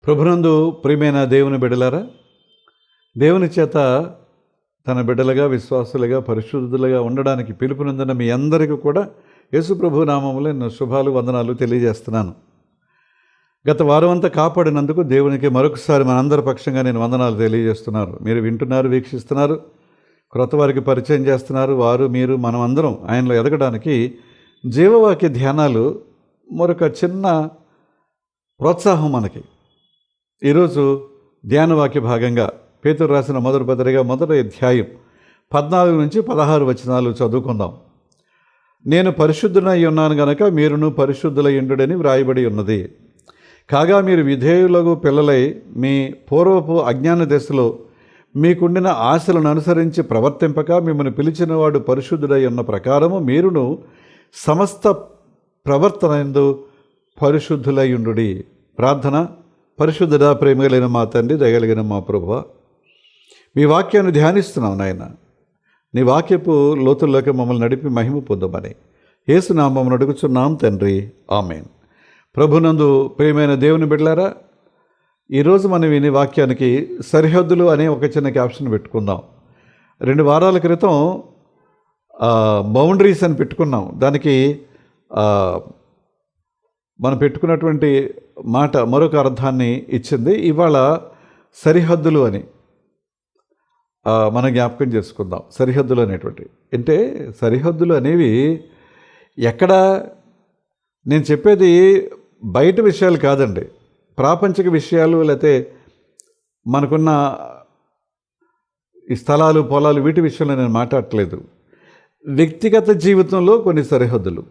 ప్రభునందు ప్రియమైన దేవుని బిడ్డలారా, దేవుని చేత తన బిడ్డలుగా, విశ్వాసులుగా, పరిశుద్ధులుగా ఉండడానికి పిలుపునందున మీ అందరికీ కూడా యేసు ప్రభు నామములో నేను శుభాలు, వందనాలు తెలియజేస్తున్నాను. గత వారం అంతా కాపాడినందుకు దేవునికి మరొకసారి మనందరి పక్షంగా నేను వందనాలు తెలియజేస్తున్నాను. మీరు వింటున్నారు, వీక్షిస్తున్నారు, క్రొత్త వారికి పరిచయం చేస్తున్నారు. వారు, మీరు, మనం అందరం ఆయనలో ఎదగడానికి జీవవాక్య ధ్యానాలు మరొక చిన్న ప్రోత్సాహం మనకి. ఈరోజు ధ్యానవాక్య భాగంగా పేతురు రాసిన మొదటి పత్రిక మొదటి అధ్యాయం 14 నుంచి 16 వచనాలు చదువుకుందాం. నేను పరిశుద్ధునై ఉన్నాను గనక మీరును పరిశుద్ధులయుండుడని వ్రాయబడి ఉన్నది. కాగా మీరు విధేయులకు పిల్లలై మీ పూర్వపు అజ్ఞాన దశలో మీకుండిన ఆశలను అనుసరించి ప్రవర్తింపక మిమ్మల్ని పిలిచినవాడు పరిశుద్ధుడై ఉన్న ప్రకారము మీరును సమస్త ప్రవర్తనందు పరిశుద్ధులయుండుడి. ప్రార్థన. పరిశుద్ధుడా, ప్రేమగలిగిన మా తండ్రి, దయగలిగిన మా ప్రభువా, మీ వాక్యాన్ని ధ్యానిస్తున్నాం నాయన. నీ వాక్యపు లోతుల్లోకి మమ్మల్ని నడిపి మహిమ పొందమని యేసునామమున అడుగుచున్నాం తండ్రి, ఆమేన్. ప్రభునందు ప్రియమైన దేవుని బిడ్డలారా, ఈరోజు మనం వినే వాక్యానికి సరిహద్దులు అనే ఒక చిన్న క్యాప్షన్ పెట్టుకుందాం. 2 వారాల క్రితం బౌండరీస్ అని పెట్టుకున్నాం. దానికి మనం పెట్టుకున్నటువంటి మాట మరొక అర్థాన్ని ఇచ్చింది. ఇవాళ సరిహద్దులు అని మనం జ్ఞాపకం చేసుకుందాం. సరిహద్దులు అనేటువంటి అంటే సరిహద్దులు అనేవి ఎక్కడ, నేను చెప్పేది బయట విషయాలు కాదండి, ప్రాపంచిక విషయాలు, లేకపోతే మనకున్న ఈ స్థలాలు, పొలాలు, వీటి విషయంలో నేను మాట్లాడట్లేదు. వ్యక్తిగత జీవితంలో కొన్ని సరిహద్దులు,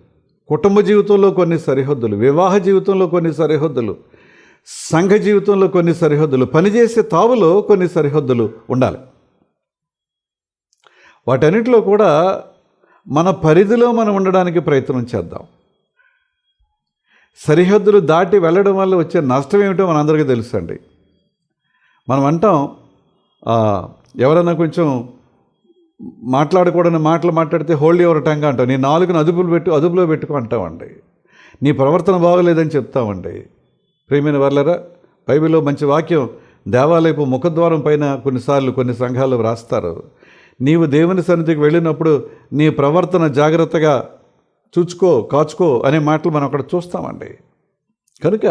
కుటుంబ జీవితంలో కొన్ని సరిహద్దులు, వివాహ జీవితంలో కొన్ని సరిహద్దులు, సంఘ జీవితంలో కొన్ని సరిహద్దులు, పనిచేసే తావులో కొన్ని సరిహద్దులు ఉండాలి. వాటన్నిటిలో కూడా మన పరిధిలో మనం ఉండడానికి ప్రయత్నం చేద్దాం. సరిహద్దులు దాటి వెళ్ళడం వల్ల వచ్చే నష్టం ఏమిటో మనందరికీ తెలుసు అండి. మనం అంటాం, ఎవరైనా కొంచెం మాట్లాడకూడని మాటలు మాట్లాడితే హోల్డ్ యువర్ టంగ్ అంటాం. నీ నాలుగును అదుపులో పెట్టుకో అంటామండి. నీ ప్రవర్తన బాగోలేదని చెప్తామండి. ప్రియమైన వాళ్ళరా, బైబిల్లో మంచి వాక్యం దేవాలయపు ముఖద్వారం పైన కొన్నిసార్లు కొన్ని సంఘాలు వ్రాస్తారు, నీవు దేవుని సన్నిధికి వెళ్ళినప్పుడు నీ ప్రవర్తన జాగ్రత్తగా చూచుకో, కాచుకో అనే మాటలు మనం అక్కడ చూస్తామండి. కనుక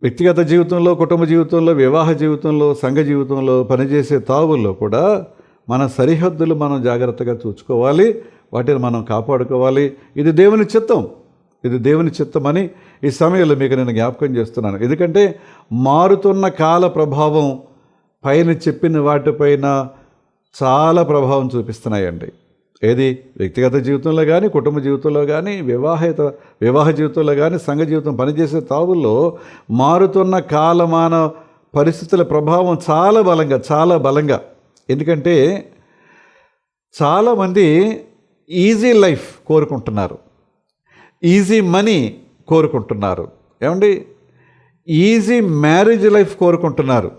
వ్యక్తిగత జీవితంలో, కుటుంబ జీవితంలో, వివాహ జీవితంలో, సంఘ జీవితంలో, పనిచేసే తావుల్లో కూడా మన సరిహద్దులు మనం జాగ్రత్తగా చూసుకోవాలి, వాటిని మనం కాపాడుకోవాలి. ఇది దేవుని చిత్తం, ఇది దేవుని చిత్తమని ఈ సమయంలో మీకు నేను జ్ఞాపకం చేస్తున్నాను. ఎందుకంటే మారుతున్న కాల ప్రభావం పైన చెప్పిన వాటిపైన చాలా ప్రభావం చూపిస్తున్నాయండి. ఏది వ్యక్తిగత జీవితంలో కానీ, కుటుంబ జీవితంలో కానీ, వివాహ జీవితంలో కానీ, సంఘ జీవితం, పనిచేసే తావుల్లో మారుతున్న కాలమాన పరిస్థితుల ప్రభావం చాలా బలంగా. ఎందుకంటే చాలామంది ఈజీ లైఫ్ కోరుకుంటున్నారు, ఈజీ మనీ కోరుకుంటున్నారు, ఏమండి ఈజీ మ్యారేజ్ లైఫ్ కోరుకుంటున్నారు.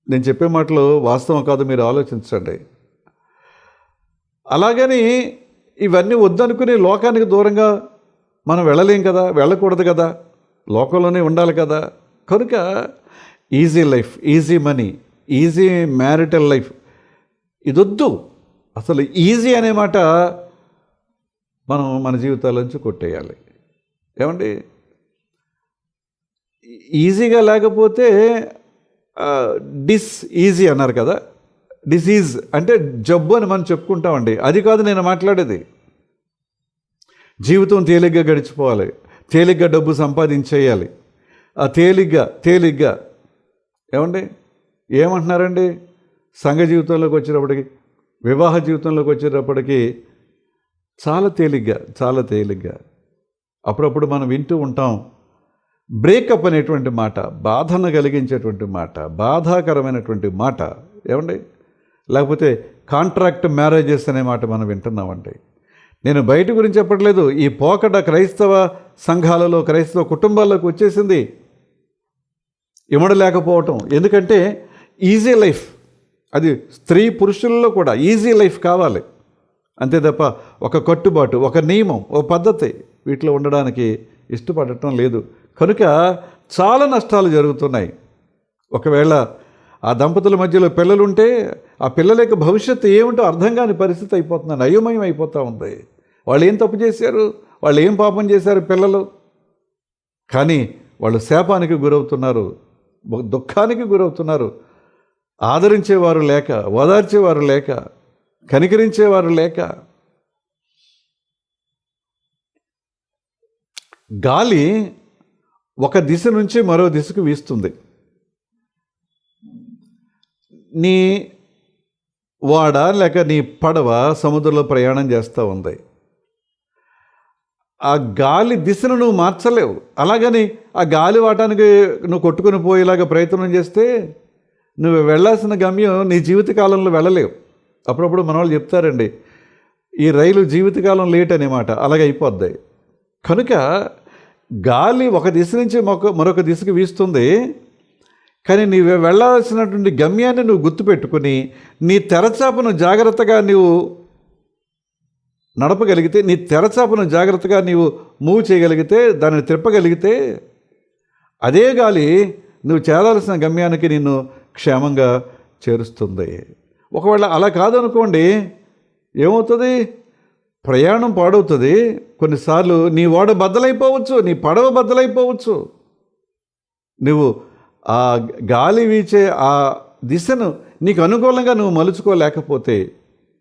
నేను చెప్పే మాటలు వాస్తవం కాదు, మీరు ఆలోచించండి. అలాగని ఇవన్నీ వద్దనుకుని లోకానికి దూరంగా మనం వెళ్ళలేం కదా, వెళ్ళకూడదు కదా, లోకంలోనే ఉండాలి కదా. కనుక easy life, easy money, easy marital life ఇదొద్దు. అసలు ఈజీ అనే మాట మనం మన జీవితాల్లోంచి కొట్టేయాలి. ఏమండి ఈజీగా లేకపోతే ఈజీ అన్నారు కదా, డిసీజ్ అంటే జబ్బు అని మనం చెప్పుకుంటామండి. అది కాదు నేను మాట్లాడేది. జీవితం తేలిగ్గా గడిచిపోవాలి, తేలిగ్గా డబ్బు సంపాదించేయాలి. ఆ తేలిగ్గా ఏమండి ఏమంటున్నారండి, సంఘ జీవితంలోకి వచ్చేటప్పటికి, వివాహ జీవితంలోకి వచ్చేటప్పటికి చాలా తేలిగ్గా అప్పుడప్పుడు మనం వింటూ ఉంటాం, బ్రేకప్ అనేటువంటి మాట, బాధను కలిగించేటువంటి మాట, బాధాకరమైనటువంటి మాట, ఏమండి లేకపోతే కాంట్రాక్ట్ మ్యారేజెస్ అనే మాట మనం వింటున్నామండి. నేను బయట గురించి చెప్పట్లేదు, ఈ పోకడ క్రైస్తవ సంఘాలలో, క్రైస్తవ కుటుంబాల్లోకి వచ్చేసింది. ఇమడలేకపోవటం, ఎందుకంటే ఈజీ లైఫ్, అది స్త్రీ పురుషుల్లో కూడా ఈజీ లైఫ్ కావాలి. అంతే తప్ప ఒక కట్టుబాటు, ఒక నియమం, ఒక పద్ధతి వీటిలో ఉండడానికి ఇష్టపడటం లేదు. కనుక చాలా నష్టాలు జరుగుతున్నాయి. ఒకవేళ ఆ దంపతుల మధ్యలో పిల్లలుంటే ఆ పిల్లల యొక్క భవిష్యత్తు ఏమిటో అర్థం కాని పరిస్థితి అయిపోతుందని, అయోమయం అయిపోతూ ఉంది. వాళ్ళు ఏం తప్పు చేశారు, వాళ్ళు ఏం పాపం చేశారు పిల్లలు? కానీ వాళ్ళు శాపానికి గురవుతున్నారు, దుఃఖానికి గురవుతున్నారు. ఆదరించేవారు లేక, ఓదార్చేవారు లేక, కనికరించేవారు లేక. గాలి ఒక దిశ నుంచి మరో దిశకు వీస్తుంది. నీ వాడ లేక నీ పడవ సముద్రంలో ప్రయాణం చేస్తూ ఉంది. ఆ గాలి దిశను నువ్వు మార్చలేవు. అలాగని ఆ గాలి వాటానికి నువ్వు కొట్టుకుని పోయేలాగా ప్రయత్నం చేస్తే నువ్వు వెళ్ళాల్సిన గమ్యం నీ జీవితకాలంలో వెళ్ళలేవు. అప్పుడప్పుడు మన వాళ్ళు చెప్తారండి, ఈ రైలు జీవితకాలం లేట్ అనేమాట, అలాగే అయిపోద్ది. కనుక గాలి ఒక దిశ నుంచి మరొక దిశకు వీస్తుంది. కానీ నీవు వెళ్ళాల్సినటువంటి గమ్యాన్ని నువ్వు గుర్తుపెట్టుకుని నీ తెరచాపను జాగ్రత్తగా నీవు నడపగలిగితే, నీ తెరచాపను జాగ్రత్తగా నీవు మూవ్ చేయగలిగితే, దానిని తిప్పగలిగితే, అదే గాలి నువ్వు చేరాల్సిన గమ్యానికి నిన్ను క్షేమంగా చేరుస్తుంది. ఒకవేళ అలా కాదనుకోండి, ఏమవుతుంది? ప్రయాణం పాడవుతుంది. కొన్నిసార్లు నీ ఓడ బద్దలైపోవచ్చు, నీ పడవ బద్దలైపోవచ్చు. నువ్వు ఆ గాలి వీచే ఆ దిశను నీకు అనుకూలంగా నువ్వు మలుచుకోలేకపోతే,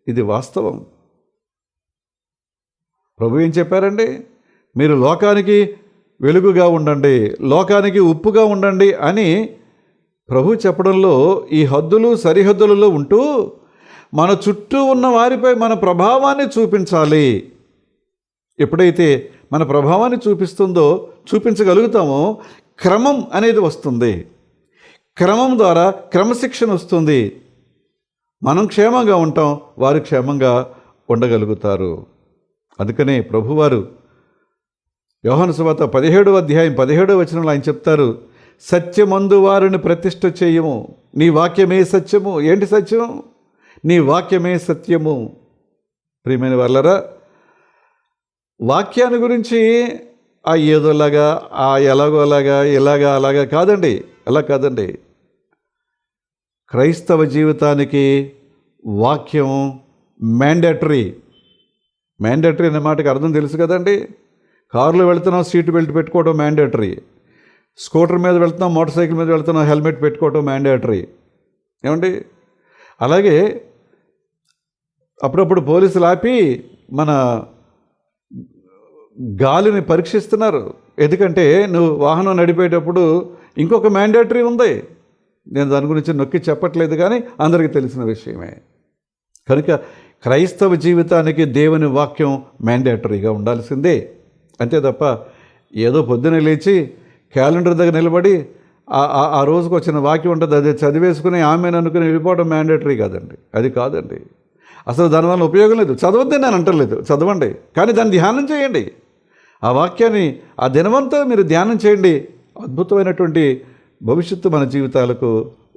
ఇది వాస్తవం. ప్రభు ఏం చెప్పారండి? మీరు లోకానికి వెలుగుగా ఉండండి, లోకానికి ఉప్పుగా ఉండండి అని ప్రభు చెప్పడంలో ఈ హద్దులు సరిహద్దులలో ఉంటూ మన చుట్టూ ఉన్న వారిపై మన ప్రభావాన్ని చూపించాలి. ఎప్పుడైతే మన ప్రభావాన్ని చూపించగలుగుతామో క్రమం అనేది వస్తుంది. క్రమం ద్వారా క్రమశిక్షణ వస్తుంది. మనం క్షేమంగా ఉంటాం, వారు క్షేమంగా ఉండగలుగుతారు. అందుకనే ప్రభువారు యోహాను సువార్త 17వ అధ్యాయం 17వ వచనంలో ఆయన చెప్తారు, సత్యమందు వారిని ప్రతిష్ఠ చేయము, నీ వాక్యమే సత్యము. ఏంటి సత్యం? నీ వాక్యమే సత్యము. ప్రియమైన వాళ్ళరా, వాక్యాన్ని గురించి ఆ ఏదోలాగా, ఆ ఎలాగోలాగా, ఇలాగా అలాగా కాదండి, అలా కాదండి. క్రైస్తవ జీవితానికి వాక్యం మ్యాండేటరీ. మ్యాండేటరీ అనే మాటకి అర్థం తెలుసు కదండి. కారులో వెళ్తున్నాం, సీట్ బెల్ట్ పెట్టుకోవడం మ్యాండేటరీ. స్కూటర్ మీద వెళ్తున్నాం, మోటార్ సైకిల్ మీద వెళ్తున్నాం, హెల్మెట్ పెట్టుకోవడం మ్యాండేటరీ. ఏమండి? అలాగే అప్పుడప్పుడు పోలీసులు ఆపి మన గాలిని పరీక్షిస్తున్నారు. ఎందుకంటే నువ్వు వాహనం నడిపేటప్పుడు ఇంకొక మ్యాండేటరీ ఉంది. నేను దాని గురించి నొక్కి చెప్పట్లేదు, కానీ అందరికీ తెలిసిన విషయమే. కనుక క్రైస్తవ జీవితానికి దేవుని వాక్యం మ్యాండేటరీగా ఉండాల్సిందే. అంతే తప్ప ఏదో పొద్దున లేచి క్యాలెండర్ దగ్గర నిలబడి ఆ రోజుకు వచ్చిన వాక్యం ఉంటుంది, అది చదివేసుకుని ఆమెను అనుకుని వెళ్ళిపోవడం మ్యాండేటరీ కాదండి. అది కాదండి. అసలు దానివల్ల ఉపయోగం లేదు. చదవద్దని నేను అంటలేదు, చదవండి, కానీ దాన్ని ధ్యానం చేయండి. ఆ వాక్యాన్ని ఆ దినమంతా మీరు ధ్యానం చేయండి. అద్భుతమైనటువంటి భవిష్యత్తు మన జీవితాలకు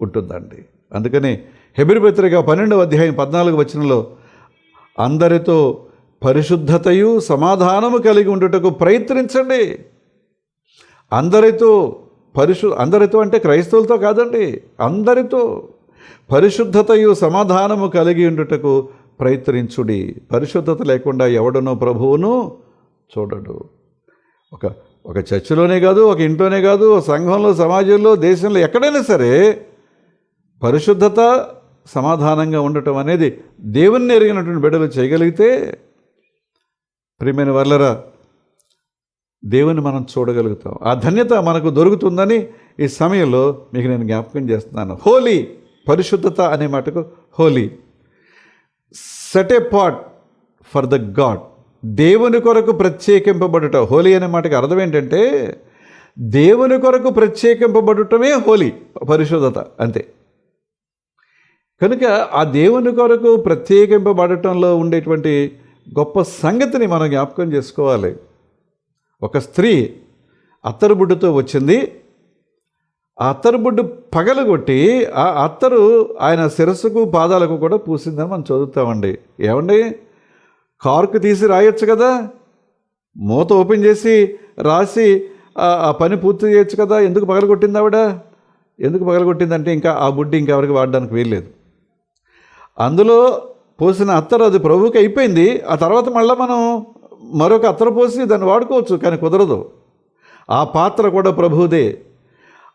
ఉంటుందండి. అందుకని హెబ్రీ పత్రిక 12వ అధ్యాయం 14వ వచనంలో అందరితో పరిశుద్ధతయు సమాధానము కలిగి ఉండుటకు ప్రయత్నించండి. అందరితో అంటే క్రైస్తవులతో కాదండి, అందరితో పరిశుద్ధతయు సమాధానము కలిగి ఉండుటకు ప్రయత్నించుడి. పరిశుద్ధత లేకుండా ఎవడనో ప్రభువును చూడడు. ఒక చర్చిలోనే కాదు, ఒక ఇంట్లోనే కాదు, సంఘంలో, సమాజంలో, దేశంలో, ఎక్కడైనా సరే పరిశుద్ధత సమాధానంగా ఉండటం అనేది దేవుణ్ణి ఎరిగినటువంటి బిడ్డలు చేయగలిగితే, ప్రియమైన వాళ్ళరా, దేవుని మనం చూడగలుగుతాం. ఆ ధన్యత మనకు దొరుకుతుందని ఈ సమయంలో మీకు నేను జ్ఞాపకం చేస్తున్నాను. హోలీ, పరిశుద్ధత అనే మాటకు holy, set apart for the God, దేవుని కొరకు ప్రత్యేకింపబడుట. హోలీ అనే మాటకి అర్థం ఏంటంటే దేవుని కొరకు ప్రత్యేకింపబడటమే హోలీ, పరిశుద్ధత, అంతే. కనుక ఆ దేవుని కొరకు ప్రత్యేకింపబడటంలో ఉండేటువంటి గొప్ప సంగతిని మనం జ్ఞాపకం చేసుకోవాలి. ఒక స్త్రీ అత్తరుబుడ్డుతో వచ్చింది. ఆ అత్తరుబుడ్డు పగలగొట్టి ఆ అత్తరు ఆయన శిరస్సుకు పాదాలకు కూడా పూసిందని మనం చదువుతామండి. ఏమండి, కార్కు తీసి రాయొచ్చు కదా, మూత ఓపెన్ చేసి రాసి ఆ పని పూర్తి చేయొచ్చు కదా. ఎందుకు పగలగొట్టింది ఆవిడ? ఎందుకు పగలగొట్టిందంటే ఇంకా ఆ బుడ్డి ఇంకెవరికి వాడడానికి వీల్లేదు. అందులో పోసిన అత్తరు అది ప్రభువుకి అయిపోయింది. ఆ తర్వాత మళ్ళీ మనం మరొక అత్తరు పోసి దాన్ని వాడుకోవచ్చు, కానీ కుదరదు. ఆ పాత్ర కూడా ప్రభువుదే.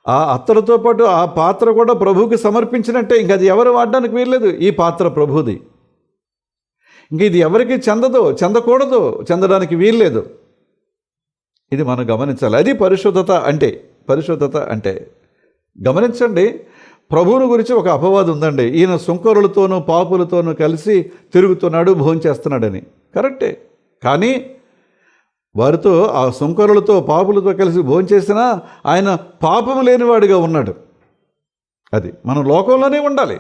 ఆ అత్తరుతో పాటు ఆ పాత్ర కూడా ప్రభువుకి సమర్పించినట్టే. ఇంక అది ఎవరు వాడడానికి వీల్లేదు. ఈ పాత్ర ప్రభువుది. ఇంక ఇది ఎవరికి చెందకూడదు, చెందడానికి వీల్లేదు. ఇది మనం గమనించాలి. అది పరిశుద్ధత అంటే. గమనించండి, ప్రభువుని గురించి ఒక అపవాదం ఉందండి. ఈయన సుంకరులతోనూ పాపులతోనూ కలిసి తిరుగుతున్నాడు, భోంచేస్తున్నాడని. కరెక్టే. కానీ వారితో, ఆ సుంకరులతో పాపులతో కలిసి భోంచేసినా ఆయన పాపము లేనివాడిగా ఉన్నాడు. అది మనం లోకంలోనే ఉండాలి,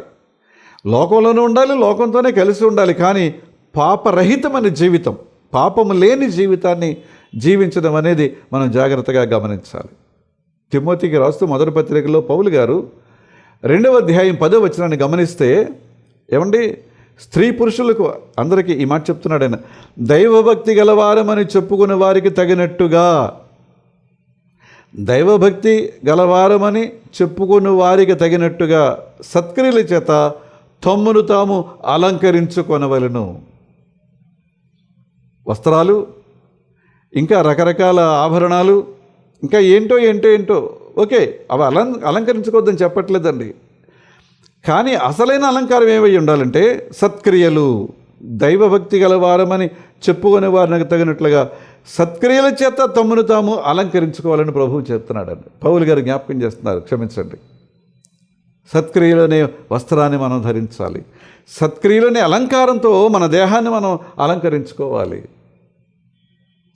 లోకంతోనే కలిసి ఉండాలి. కానీ పాపరహితమైన జీవితం, పాపము లేని జీవితాన్ని జీవించడం అనేది మనం జాగ్రత్తగా గమనించాలి. తిమోతికి రాస్తూ మొదటి పత్రికలో పౌలు గారు 2వ అధ్యాయం 10వ వచనాన్ని గమనిస్తే, ఏమండి, స్త్రీ పురుషులకు అందరికీ ఈ మాట చెప్తున్నాడు ఆయన. దైవభక్తి గలవారమని చెప్పుకునే వారికి తగినట్టుగా, దైవభక్తి గలవారమని చెప్పుకుని వారికి తగినట్టుగా సత్క్రియల చేత తమ్మును తాము అలంకరించుకొనవలెను. వస్త్రాలు, ఇంకా రకరకాల ఆభరణాలు, ఇంకా ఏంటో ఓకే, అవి అలంకరించుకోవద్దని చెప్పట్లేదండి. కానీ అసలైన అలంకారం ఏమై ఉండాలంటే సత్క్రియలు. దైవభక్తి గలవారమని చెప్పుకునే వారికి తగినట్లుగా సత్క్రియల చేత తమ్మును తాము అలంకరించుకోవాలని ప్రభువు చెప్తున్నాడండి. పౌలు గారు జ్ఞాపకం చేస్తున్నారు, క్షమించండి. సత్క్రియలనే వస్త్రాన్ని మనం ధరించాలి. సత్క్రియలనే అలంకారంతో మన దేహాన్ని మనం అలంకరించుకోవాలి.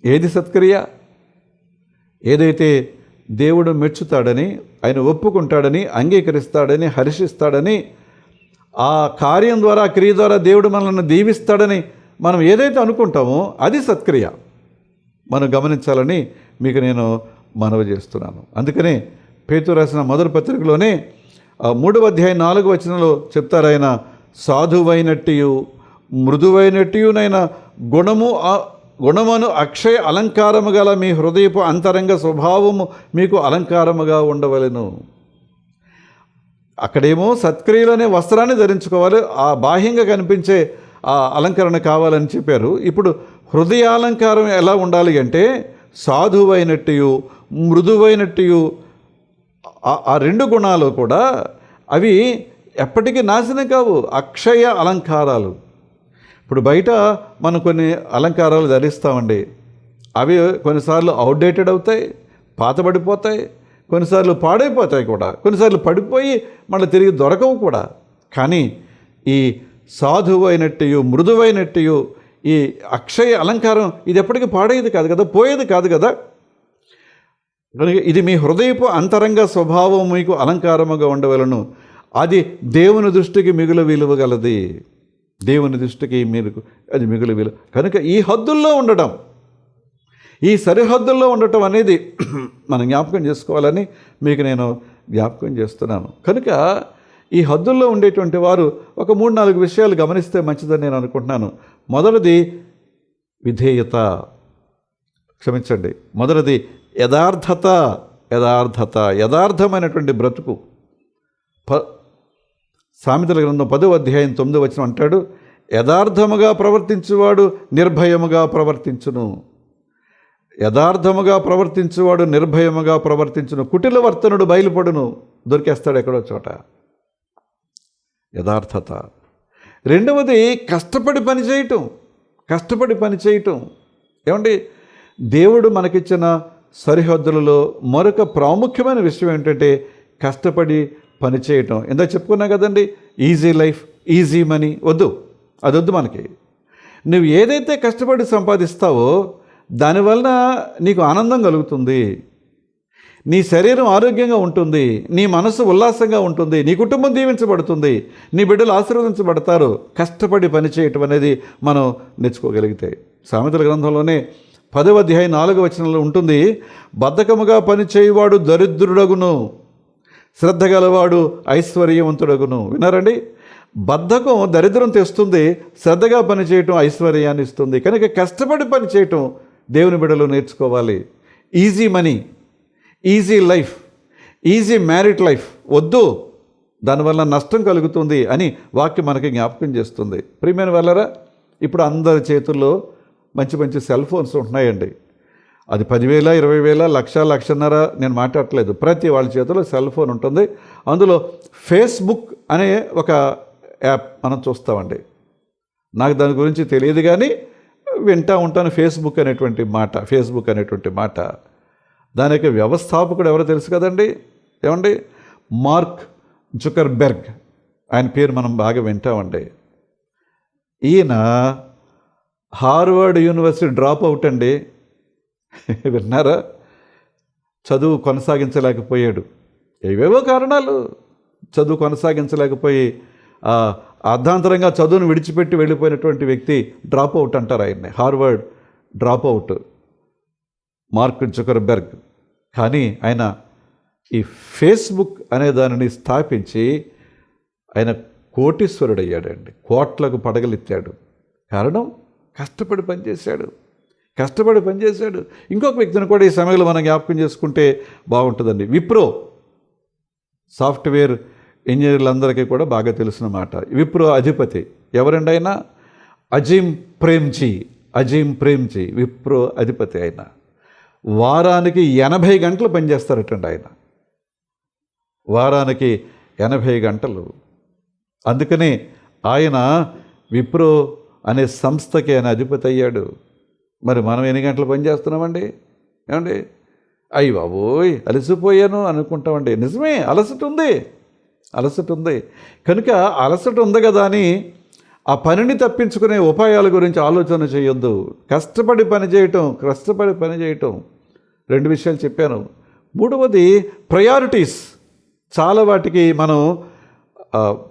ఏది సత్క్రియ? ఏదైతే దేవుడు మెచ్చుతాడని, ఆయన ఒప్పుకుంటాడని, అంగీకరిస్తాడని, హర్షిస్తాడని, ఆ కార్యం ద్వారా, క్రియ ద్వారా దేవుడు మనల్ని దీవిస్తాడని మనం ఏదైతే అనుకుంటామో అది సత్క్రియ. మనం గమనించాలని మీకు నేను మనవి చేస్తున్నాను. అందుకనే పేతురు రాసిన మొదటి పత్రికలోనే 3వ అధ్యాయం 4వ వచనంలో చెప్తారు ఆయన, సాధువైనట్టు మృదువైనట్టునైన గుణమును అక్షయ అలంకారము గల మీ హృదయపు అంతరంగ స్వభావము మీకు అలంకారముగా ఉండవలెను. అక్కడేమో సత్క్రియలనే వస్త్రాన్ని ధరించుకోవాలి, ఆ బాహ్యంగా కనిపించే ఆ అలంకరణ కావాలని చెప్పారు. ఇప్పుడు హృదయాలంకారం ఎలా ఉండాలి అంటే సాధువైనట్టు మృదువైనట్టు. ఆ 2 గుణాలు కూడా అవి ఎప్పటికీ నాశనం కావు, అక్షయ అలంకారాలు. ఇప్పుడు బయట మనం కొన్ని అలంకారాలు ధరిస్తామండి, అవి కొన్నిసార్లు అవుట్డేటెడ్ అవుతాయి, పాతబడిపోతాయి, కొన్నిసార్లు పాడైపోతాయి కూడా, కొన్నిసార్లు పడిపోయి మళ్ళీ తిరిగి దొరకవు కూడా. కానీ ఈ సాధువైనట్టు మృదువైనట్టు ఈ అక్షయ అలంకారం ఇది ఎప్పటికీ పాడేది కాదు కదా, పోయేది కాదు కదా. ఇది మీ హృదయపు అంతరంగ స్వభావం మీకు అలంకారముగా ఉండవలను. అది దేవుని దృష్టికి మిగులు విలువగలది. దేవుని దృష్టికి అది మిగులు విలువ. కనుక ఈ హద్దుల్లో ఉండటం, ఈ సరిహద్దుల్లో ఉండటం అనేది మనం జ్ఞాపకం చేసుకోవాలని మీకు నేను జ్ఞాపకం చేస్తున్నాను. కనుక ఈ హద్దుల్లో ఉండేటువంటి వారు ఒక 3-4 విషయాలు గమనిస్తే మంచిదని నేను అనుకుంటున్నాను. మొదటిది విధేయత, క్షమించండి, మొదటిది యథార్థమైనటువంటి బ్రతుకు. సామెతల గ్రంథం 10వ అధ్యాయం 9వ వచనం అంటాడు, యథార్థముగా ప్రవర్తించువాడు నిర్భయముగా ప్రవర్తించును. యథార్థముగా ప్రవర్తించువాడు నిర్భయముగా ప్రవర్తించును. కుటిల వర్తనుడు బయలుపడును, దొరికేస్తాడు ఎక్కడో చోట. యథార్థత. రెండవది కష్టపడి పని చేయటం. ఏమండి, దేవుడు మనకిచ్చిన సరిహద్దులలో మరొక ప్రాముఖ్యమైన విషయం ఏంటంటే కష్టపడి పనిచేయటం. ఇందాక చెప్పుకున్నా కదండి, ఈజీ లైఫ్, ఈజీ మనీ అదొద్దు మనకి. నువ్వు ఏదైతే కష్టపడి సంపాదిస్తావో దానివలన నీకు ఆనందం కలుగుతుంది, నీ శరీరం ఆరోగ్యంగా ఉంటుంది, నీ మనసు ఉల్లాసంగా ఉంటుంది, నీ కుటుంబం దీవించబడుతుంది, నీ బిడ్డలు ఆశీర్వదించబడతారు. కష్టపడి పనిచేయటం అనేది మనం నేర్చుకోగలిగితే. సామెతల గ్రంథంలోనే 10వ అధ్యాయం 4వ వచనంలో ఉంటుంది, బద్ధకముగా పనిచేయువాడు దరిద్రుడగును, శ్రద్ధ గలవాడు ఐశ్వర్యవంతుడగును. విన్నారండి, బద్ధకం దరిద్రం తెస్తుంది, శ్రద్ధగా పనిచేయటం ఐశ్వర్యాన్ని ఇస్తుంది. కనుక కష్టపడి పనిచేయటం దేవుని బిడ్డలు నేర్చుకోవాలి. Easy money, easy life, easy married life వద్దు, దానివల్ల నష్టం కలుగుతుంది అని వాక్యం మనకి జ్ఞాపకం చేస్తుంది. ప్రియమైన వాళ్ళరా, ఇప్పుడు అందరి చేతుల్లో మంచి మంచి సెల్ ఫోన్స్ ఉంటున్నాయండి. అది 10,000, 20,000, 1,00,000, 1,50,000 నేను మాట్లాడట్లేదు. ప్రతి వాళ్ళ చేతిలో సెల్ ఫోన్ ఉంటుంది. అందులో ఫేస్బుక్ అనే ఒక యాప్ మనం చూస్తామండి. నాకు దాని గురించి తెలియదు కానీ వింటూ ఉంటాను ఫేస్బుక్ అనేటువంటి మాట. దాని యొక్క వ్యవస్థాపకుడు ఎవరో తెలుసు కదండి, ఏమండి? మార్క్ జుకర్బెర్గ్, ఆయన పేరు మనం బాగా వింటామండి. ఈయన హార్వర్డ్ యూనివర్సిటీ డ్రాప్ అవుట్ అండి. విన్నారా? చదువు కొనసాగించలేకపోయాడు. ఏవేవో కారణాలు చదువు కొనసాగించలేకపోయి అర్ధాంతరంగా చదువును విడిచిపెట్టి వెళ్ళిపోయినటువంటి వ్యక్తి డ్రాప్ అవుట్ అంటారు ఆయన్ని, హార్వర్డ్ డ్రాప్ అవుట్ మార్క్ జుకర్బెర్గ్. కానీ ఆయన ఈ ఫేస్బుక్ అనే దానిని స్థాపించి ఆయన కోటీశ్వరుడయ్యాడండి. కోట్లకు పడగలెత్తాడు. కారణం కష్టపడి పనిచేశాడు. ఇంకొక వ్యక్తిని కూడా ఈ సమయంలో మనం జ్ఞాపకం చేసుకుంటే బాగుంటుందండి. విప్రో సాఫ్ట్వేర్ ఇంజనీర్లందరికీ కూడా బాగా తెలిసిన మాట. విప్రో అధిపతి ఎవరండి? ఆయన అజీమ్ ప్రేమ్జీ విప్రో అధిపతి. ఆయన వారానికి 80 గంటలు పనిచేస్తారటండి. ఆయన వారానికి 80 గంటలు. అందుకని ఆయన విప్రో అనే సంస్థకి ఆయన అధిపతి అయ్యాడు. మరి మనం ఎన్ని గంటలు పనిచేస్తున్నామండి? ఏమండి? అయ్యి బాబోయ్ అలసిపోయాను అనుకుంటామండి. నిజమే, అలసట ఉంది. కనుక అలసట ఉంది కదా అని ఆ పనిని తప్పించుకునే ఉపాయాల గురించి ఆలోచన చేయొద్దు. కష్టపడి పని చేయటం 2 విషయాలు చెప్పాను. 3వది ప్రయారిటీస్. చాలా వాటికి మనం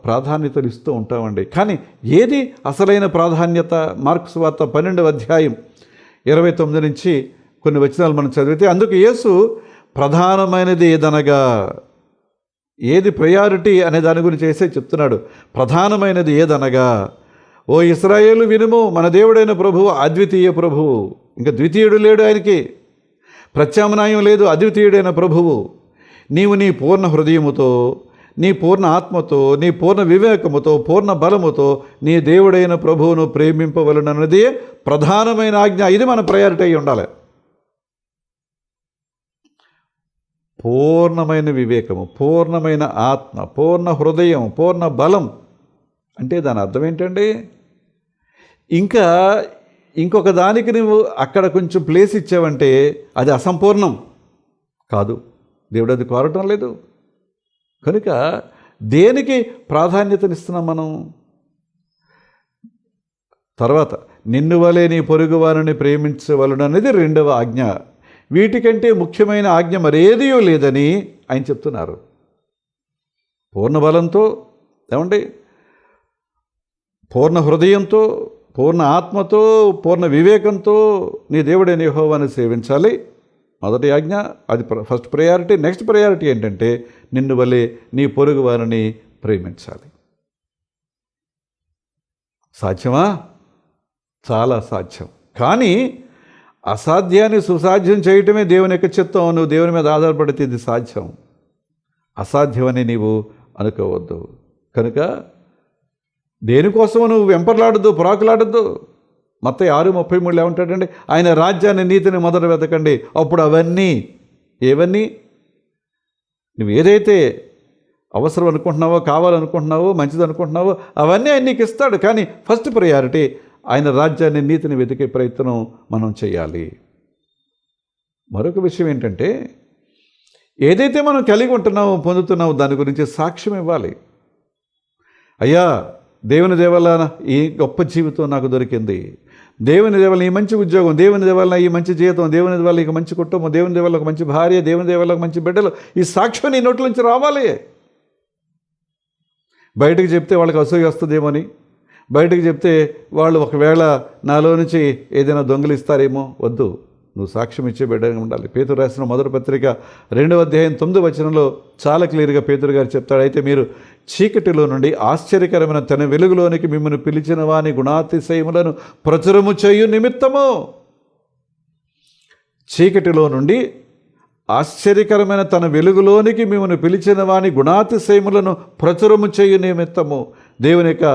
ప్రాధాన్యతలు ఇస్తూ ఉంటామండి. కానీ ఏది అసలైన ప్రాధాన్యత? మార్కు సువార్త 12వ అధ్యాయం 29 నుంచి కొన్ని వచనాలు మనం చదివితే, అందుకు యేసు ప్రధానమైనది ఏదనగా, ఏది ప్రయారిటీ అనే దాని గురించి వేసే చెప్తున్నాడు. ప్రధానమైనది ఏదనగా, ఓ ఇశ్రాయేలు వినుము, మన దేవుడైన ప్రభువు అద్వితీయ ప్రభువు, ఇంకా ద్వితీయుడు లేడు, ఆయనకి ప్రత్యామ్నాయం లేదు. అద్వితీయుడైన ప్రభువు, నీవు నీ పూర్ణ హృదయముతో, నీ పూర్ణ ఆత్మతో, నీ పూర్ణ వివేకముతో, పూర్ణ బలముతో నీ దేవుడైన ప్రభువును ప్రేమింపవలనన్నది ప్రధానమైన ఆజ్ఞ. ఇది మన ప్రయారిటీ అయి ఉండాలి. పూర్ణమైన వివేకము, పూర్ణమైన ఆత్మ, పూర్ణ హృదయం, పూర్ణ బలం అంటే దాని అర్థం ఏంటండి? ఇంకా ఇంకొక దానికి నువ్వు అక్కడ కొంచెం ప్లేస్ ఇచ్చావంటే అది అసంపూర్ణం కాదు. దేవుడు అది కోరటం లేదు. కనుక దేనికి ప్రాధాన్యతనిస్తున్నాం మనం? తర్వాత నిన్ను వలె నీ పొరుగువారిని ప్రేమించవలెను అనేది 2వ ఆజ్ఞ. వీటికంటే ముఖ్యమైన ఆజ్ఞ మరేదీ లేదని ఆయన చెప్తున్నారు. పూర్ణ బలంతో, ఏమండి, పూర్ణ హృదయంతో, పూర్ణ ఆత్మతో, పూర్ణ వివేకంతో నీ దేవుడైన యెహోవాను సేవించాలి. మొదటి ఆజ్ఞ, అది ఫస్ట్ ప్రయారిటీ. నెక్స్ట్ ప్రయారిటీ ఏంటంటే నిన్ను వలె నీ పొరుగు వారిని ప్రేమించాలి. సాధ్యమా? చాలా సాధ్యం. కానీ అసాధ్యాన్ని సుసాధ్యం చేయటమే దేవుని యొక్క చిత్తం. నువ్వు దేవుని మీద ఆధారపడితే ఇది సాధ్యం. అసాధ్యమని నీవు అనుకోవద్దు. కనుక దేనికోసమో నువ్వు వెంపర్లాడద్దు, పురాకులాడద్దు. మత్తయి 6:33 ఏమంటాడండి? ఆయన రాజ్యాన్ని, నీతిని మొదట వెతకండి, అప్పుడు అవన్నీ, ఏవన్నీ నువ్వు ఏదైతే అవసరం అనుకుంటున్నావో, కావాలనుకుంటున్నావో, మంచిది అనుకుంటున్నావో అవన్నీ ఆయన నీకు ఇస్తాడు. కానీ ఫస్ట్ ప్రయారిటీ ఆయన రాజ్యాన్ని, నీతిని వెతికే ప్రయత్నం మనం చేయాలి. మరొక విషయం ఏంటంటే, ఏదైతే మనం కలిగి ఉంటున్నామో, పొందుతున్నామో దాని గురించి సాక్ష్యం ఇవ్వాలి. అయ్యా, దేవుని దేవల్ల ఈ గొప్ప జీవితం నాకు దొరికింది, దేవుని దేవల్ల ఈ మంచి ఉద్యోగం, దేవుని దేవల్ల ఈ మంచి జీవితం, దేవుని దేవల్ల ఈ మంచి కుటుంబం, దేవుని దేవల్ల ఒక మంచి భార్య, దేవుని దేవల్ల ఒక మంచి బిడ్డలు, ఈ సాక్ష్యం నీ నోట్ల నుంచి రావాలి. బయటకు చెప్తే వాళ్ళకి అసూయ వస్తుందేమోని, బయటకు చెప్తే వాళ్ళు ఒకవేళ నాలో నుంచి ఏదైనా దొంగిలిస్తారేమో. వద్దు, నువ్వు సాక్ష్యం ఇచ్చే బిడ్డగా ఉండాలి. పేతురు రాసిన మొదటి పత్రిక 2వ అధ్యాయం 9వ వచనంలో చాలా క్లియర్గా పేతురు గారు చెప్తాడు, అయితే మీరు చీకటిలో నుండి ఆశ్చర్యకరమైన తన వెలుగులోనికి మిమ్మల్ని పిలిచిన వాని గుణాతిశయములను ప్రచురము చేయు నిమిత్తము. చీకటిలో నుండి ఆశ్చర్యకరమైన తన వెలుగులోనికి మిమ్మల్ని పిలిచిన వాని గుణాతిశయములను ప్రచురము చేయు నిమిత్తము దేవుని యొక్క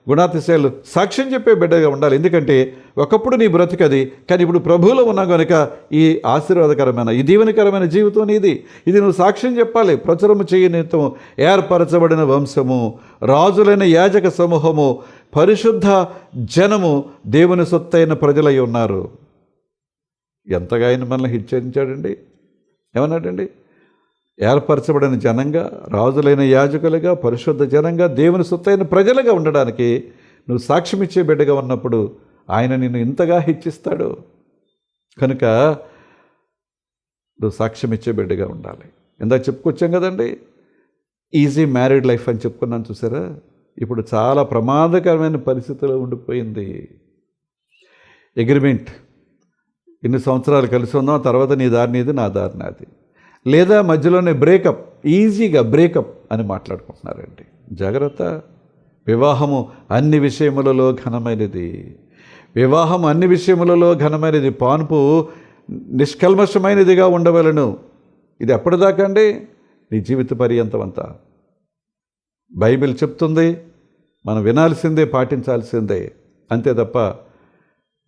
గుణాతిశయాలు సాక్ష్యం చెప్పే బిడ్డగా ఉండాలి. ఎందుకంటే ఒకప్పుడు నీ బ్రతికది, కానీ ఇప్పుడు ప్రభువులో ఉన్నా కనుక ఈ ఆశీర్వాదకరమైన ఈ దీవెనకరమైన జీవితం నీది. ఇది నువ్వు సాక్ష్యం చెప్పాలి. ప్రచురము చేయ నిమిత్తము ఏర్పరచబడిన వంశము, రాజులైన యాజక సమూహము, పరిశుద్ధ జనము, దేవుని సొత్తైన ప్రజలై ఉన్నారు. ఎంతగా ఆయన మనల్ని హెచ్చరించాడండి. ఏమన్నాడండి? ఏర్పరచబడిన జనంగా, రాజులైన యాజకులుగా, పరిశుద్ధ జనంగా, దేవుని సొత్తైన ప్రజలుగా ఉండడానికి నువ్వు సాక్ష్యం ఇచ్చే బిడ్డగా ఉన్నప్పుడు ఆయన నిన్ను ఇంతగా హెచ్చిస్తాడు. కనుక నువ్వు సాక్ష్యం ఇచ్చే బిడ్డగా ఉండాలి. ఇందాక చెప్పుకొచ్చాం కదండి, ఈజీ మ్యారీడ్ లైఫ్ అని చెప్పుకున్నాను చూసారా. ఇప్పుడు చాలా ప్రమాదకరమైన పరిస్థితిలో ఉండిపోయింది. అగ్రిమెంట్, ఇన్ని సంవత్సరాలు కలిసి ఉందాం, తర్వాత నీ దారి నీది, నా దారి నాది. లేదా మధ్యలోనే బ్రేకప్, ఈజీగా బ్రేకప్ అని మాట్లాడుకుంటున్నారండి. జాగ్రత్త. వివాహము అన్ని విషయములలో ఘనమైనది. వివాహం అన్ని విషయములలో ఘనమైనది. పాన్పు నిష్కల్మషమైనదిగా ఉండవలను. ఇది ఎప్పటిదాకా అండి? నీ జీవిత పర్యంతం అంతా. బైబిల్ చెప్తుంది, మనం వినాల్సిందే, పాటించాల్సిందే. అంతే తప్ప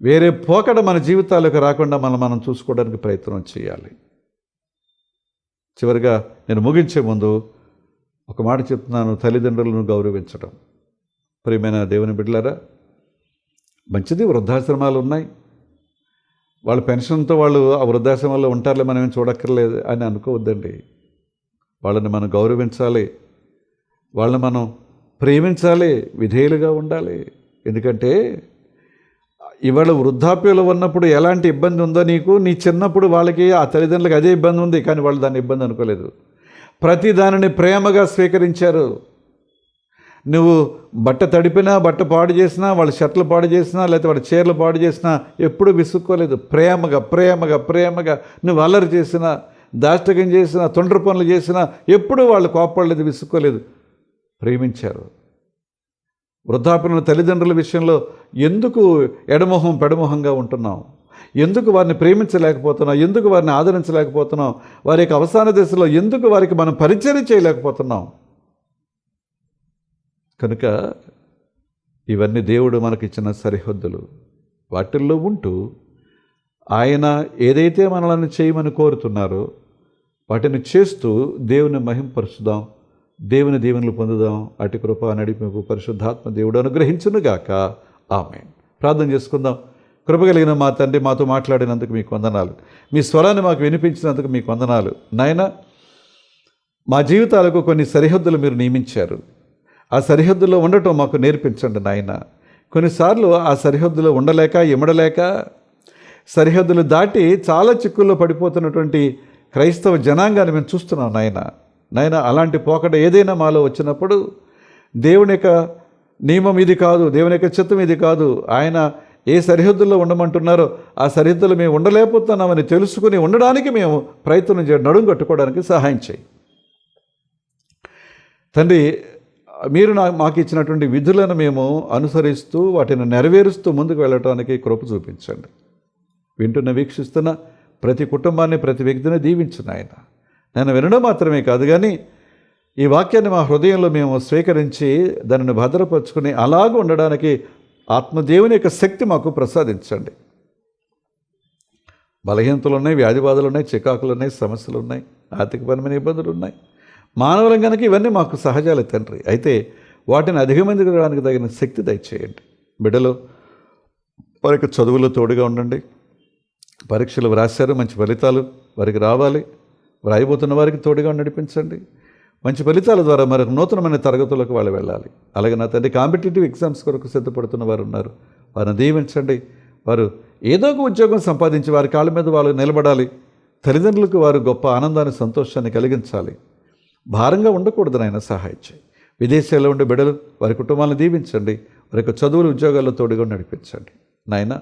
వేరే పోకడ మన జీవితాలకు రాకుండా మనం చూసుకోవడానికి ప్రయత్నం చేయాలి. చివరిగా నేను ముగించే ముందు ఒక మాట చెప్తున్నాను, తల్లిదండ్రులను గౌరవించడం. ప్రియమైన దేవుని బిడ్డలారా, మంచిది, వృద్ధాశ్రమాలు ఉన్నాయి. వాళ్ళ పెన్షన్తో వాళ్ళు ఆ వృద్ధాశ్రమాల్లో ఉంటారులే, మనం ఏం చూడక్కర్లేదు అని అనుకోవద్దండి. వాళ్ళని మనం గౌరవించాలి, వాళ్ళని మనం ప్రేమించాలి, విధేయులుగా ఉండాలి. ఎందుకంటే ఇవాళ వృద్ధాప్యంలో ఉన్నప్పుడు ఎలాంటి ఇబ్బంది ఉందో నీకు, నీ చిన్నప్పుడు వాళ్ళకి ఆ తల్లిదండ్రులకు అదే ఇబ్బంది ఉంది, కానీ వాళ్ళు దాన్ని ఇబ్బంది అనుకోలేదు. ప్రతి దానిని ప్రేమగా స్వీకరించారు. నువ్వు బట్ట తడిపినా, బట్ట పాడు చేసినా, వాళ్ళ షర్ట్లు పాడు చేసినా, లేకపోతే వాళ్ళ చీరలు పాడు చేసినా ఎప్పుడూ విసుక్కోలేదు. ప్రేమగా ప్రేమగా ప్రేమగా నువ్వు అల్లరి చేసినా, దాష్టకం చేసినా, తొండ్ర పనులు చేసినా ఎప్పుడూ వాళ్ళు కోపడలేదు, విసుక్కోలేదు, ప్రేమించారు. వృద్ధాప్యంలో తల్లిదండ్రుల విషయంలో ఎందుకు ఎడమొహం పెడమొహంగా ఉంటున్నాం? ఎందుకు వారిని ప్రేమించలేకపోతున్నాం? ఎందుకు వారిని ఆదరించలేకపోతున్నాం? వారి యొక్క అవసాన దశలో ఎందుకు వారికి మనం పరిచర్య చేయలేకపోతున్నాం? కనుక ఇవన్నీ దేవుడు మనకిచ్చిన సరిహద్దులు. వాటిల్లో ఉంటూ ఆయన ఏదైతే మనల్ని చేయమని కోరుతున్నారో వాటిని చేస్తూ దేవుని మహింపరుచుదాం, దేవుని దీవెనలు పొందుదాం. అటు కృప నడిపింపు పరిశుద్ధాత్మ దేవుడు అనుగ్రహించునుగాక. ఆమేన్. ప్రార్థన చేసుకుందాం. కృపగలిగిన మా తండ్రి, మాతో మాట్లాడినందుకు మీకు వందనాలు. మీ స్వరాన్ని మాకు వినిపించినందుకు మీకు వందనాలు. నాయన, మా జీవితాలకు కొన్ని సరిహద్దులు మీరు నియమించారు. ఆ సరిహద్దులో ఉండటం మాకు నేర్పించండి నాయన. కొన్నిసార్లు ఆ సరిహద్దులో ఉండలేక, ఇమడలేక, సరిహద్దులు దాటి చాలా చిక్కుల్లో పడిపోతున్నటువంటి క్రైస్తవ జనాంగాన్ని మేము చూస్తున్నాం నాయన. అలాంటి పోకడ ఏదైనా మాలో వచ్చినప్పుడు దేవుని యొక్క నియమం ఇది కాదు, దేవుని యొక్క చిత్తం ఇది కాదు, ఆయన ఏ సరిహద్దుల్లో ఉండమంటున్నారో ఆ సరిహద్దులు మేము ఉండలేకపోతున్నామని తెలుసుకుని ఉండడానికి మేము ప్రయత్నం చేయాలి. నడుం కట్టుకోవడానికి సహాయం చేయి తండ్రి. మీరు మాకు ఇచ్చినటువంటి విధులను మేము అనుసరిస్తూ వాటిని నెరవేరుస్తూ ముందుకు వెళ్ళటానికి కృప చూపించండి. వింటున్న, వీక్షిస్తున్న ప్రతి కుటుంబాన్ని, ప్రతి వ్యక్తిని దీవించిన ఆయన. నేను వినడం మాత్రమే కాదు, కానీ ఈ వాక్యాన్ని మా హృదయంలో మేము స్వీకరించి దానిని భద్రపరుచుకుని అలాగ ఉండడానికి ఆత్మదేవుని యొక్క శక్తి మాకు ప్రసాదించండి. బలహీనతలు ఉన్నాయి, వ్యాధి బాధలు ఉన్నాయి, చికాకులు ఉన్నాయి, సమస్యలు ఉన్నాయి, ఆర్థికపరమైన ఇబ్బందులు ఉన్నాయి. మానవులం కనుక ఇవన్నీ మాకు సహజాలే తండ్రి. అయితే వాటిని అధిగమించడానికి తగిన శక్తి దయచేయండి. బిడ్డలు వారికి చదువులో తోడుగా ఉండండి. పరీక్షలు వ్రాశారు, మంచి ఫలితాలు వారికి రావాలి. వ్రాయబోతున్న వారికి తోడుగా నడిపించండి. మంచి ఫలితాల ద్వారా మరొక నూతనమైన తరగతులకు వాళ్ళు వెళ్ళాలి. అలాగే నా తండ్రి, కాంపిటేటివ్ ఎగ్జామ్స్ కొరకు సిద్ధపడుతున్న వారు ఉన్నారు, వారిని దీవించండి. వారు ఏదో ఒక ఉద్యోగం సంపాదించి వారి కాళ్ళ మీద వాళ్ళు నిలబడాలి. తల్లిదండ్రులకు వారు గొప్ప ఆనందాన్ని, సంతోషాన్ని కలిగించాలి. భారంగా ఉండకూడదు నాయన, సహాయం చేయి. విదేశాల్లో ఉండే బిడ్డలు, వారి కుటుంబాలను దీవించండి. వారి యొక్క చదువులు, ఉద్యోగాల్లో తోడుగా నడిపించండి నాయన.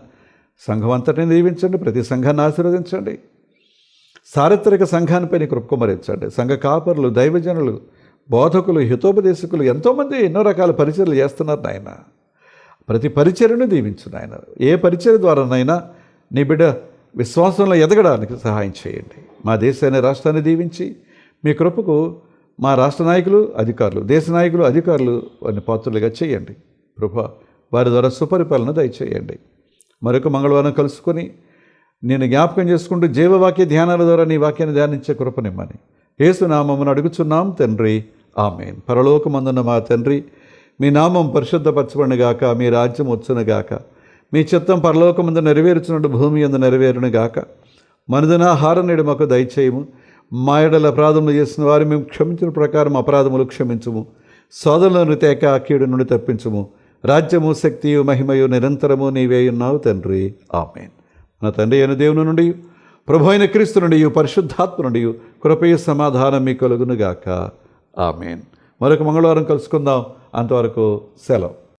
సంఘం అంతటిని దీవించండి, ప్రతి సంఘాన్ని ఆశీర్వదించండి. చారిత్రక సంఘానిపై నీ కృప కుమ్మరించండి. సంఘ కాపరులు, దైవజనులు, బోధకులు, హితోపదేశకులు ఎంతోమంది ఎన్నో రకాల పరిచర్యలు చేస్తున్నారు నాయన. ప్రతి పరిచర్యను దీవించు నాయన. ఏ పరిచర్య ద్వారానైనా నీ బిడ్డ విశ్వాసంలో ఎదగడానికి సహాయం చేయండి. మా దేశాన్ని, రాష్ట్రాన్ని దీవించి మీ కృపకు మా రాష్ట్ర నాయకులు, అధికారులు, దేశ నాయకులు, అధికారులు వారిని పాత్రులుగా చేయండి. ప్రభువా, వారి ద్వారా సుపరిపాలన దయచేయండి. మరొక మంగళవారం కలుసుకొని నేను జ్ఞాపకం చేసుకుంటూ జీవవాక్య ధ్యానాల ద్వారా నీ వాక్యాన్ని ధ్యానించే కృపనిమ్మని యేసు నామమును అడుగుచున్నాం తండ్రి, ఆమేన్. పరలోకమందున్న మా తండ్రి, మీ నామం పరిశుద్ధపరచబడునుగాక, మీ రాజ్యం వచ్చునుగాక, మీ చిత్తం పరలోకమందు నెరవేర్చున్నట్టు భూమి యందు నెరవేరునుగాక. మనదినాహారం నేడు మాకు దయచేయము. మా ఎడల అపరాధములు చేసిన వారు మేము క్షమించిన ప్రకారం అపరాధములు క్షమించుము. సోదరులను తేక కీడు నుండి తప్పించుము. రాజ్యము, శక్తియు, మహిమయు నిరంతరము నీవే ఉన్నావు తండ్రి, ఆమేన్. మన తండ్రి అయిన దేవుని నుండి, ప్రభు అయిన క్రీస్తు నుండి, పరిశుద్ధాత్మ నుండి కృపయు సమాధానం మీకు కలుగునుగాక, ఆమేన్. మరొక మంగళవారం కలుసుకుందాం. అంతవరకు సెలవు.